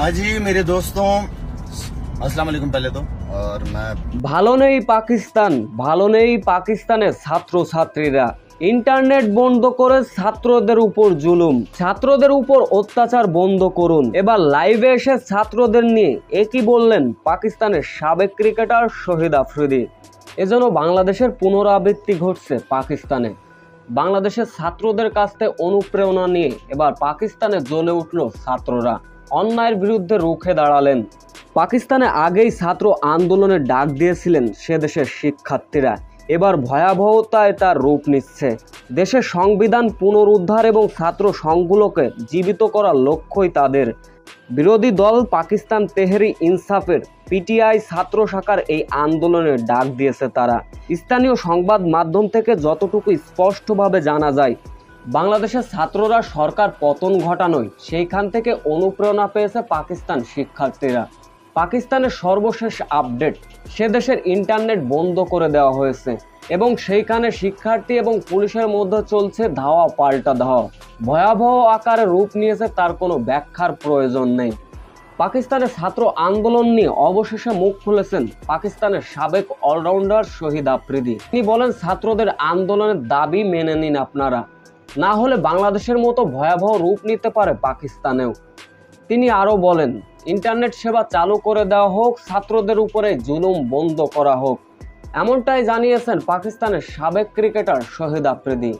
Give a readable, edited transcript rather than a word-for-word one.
हाँ जी मेरे दोस्तों, अस्सलाम वालेकुम पहले तो। और मैं ভালো নেই পাকিস্তান, ভালো নেই পাকিস্তানের ছাত্রছাত্রীরা। ইন্টারনেট বন্ধ করে ছাত্রদের উপর জুলুম, ছাত্রদের উপর অত্যাচার বন্ধ করুন। এবার লাইভে এসে ছাত্রদের নিয়ে একই বললেন পাকিস্তানের সাবেক ক্রিকেটার শহীদ আফ্রিদি। এজন্য বাংলাদেশের পুনরাবৃত্তি ঘটছে পাকিস্তানে। বাংলাদেশের ছাত্রদের কাছ থেকে অনুপ্রেরণা নিয়ে এবার পাকিস্তানে জ্বলে উঠল ছাত্ররা, অন্যায়ের বিরুদ্ধে রুখে দাঁড়ালেন। পাকিস্তানে আগেই ছাত্র আন্দোলনের ডাক দিয়েছিলেন সে দেশের শিক্ষার্থীরা, এবার ভয়াবহতায় তার রূপ নিচ্ছে। দেশের সংবিধান পুনরুদ্ধার এবং ছাত্র সংঘগুলোকে জীবিত করার লক্ষ্যই তাদের। বিরোধী দল পাকিস্তান তেহরি ইনসাফের পিটিআই ছাত্র শাখার এই আন্দোলনের ডাক দিয়েছে তারা। স্থানীয় সংবাদ মাধ্যম থেকে যতটুকু স্পষ্টভাবে জানা যায়, বাংলাদেশের ছাত্ররা সরকার পতন ঘটানোয় সেইখান থেকে অনুপ্রেরণা পেয়েছে পাকিস্তান শিক্ষার্থীরা। পাকিস্তানের সর্বশেষ আপডেট, সে দেশের ইন্টারনেট বন্ধ করে দেওয়া হয়েছে এবং সেইখানে শিক্ষার্থী এবং পুলিশের মধ্যে চলছে ধাওয়া পাল্টা ধাওয়া। ভয়াবহ আকারে রূপ নিয়েছে, তার কোনো ব্যাখ্যার প্রয়োজন নেই। পাকিস্তানের ছাত্র আন্দোলন নিয়ে অবশেষে মুখ খুলেছেন পাকিস্তানের সাবেক অলরাউন্ডার শহীদ আফ্রিদি। তিনি বলেন, ছাত্রদের আন্দোলনের দাবি মেনে নিন আপনারা, না হলে বাংলাদেশের মতো ভয়াবহ রূপ নিতে পারে পাকিস্তানেও। তিনি আরও বলেন, ইন্টারনেট সেবা চালু করে দেওয়া হোক, ছাত্রদের উপরে জুলুম বন্ধ করা হোক। এমনটাই জানিয়েছেন পাকিস্তানের সাবেক ক্রিকেটার শহীদ আফ্রিদি।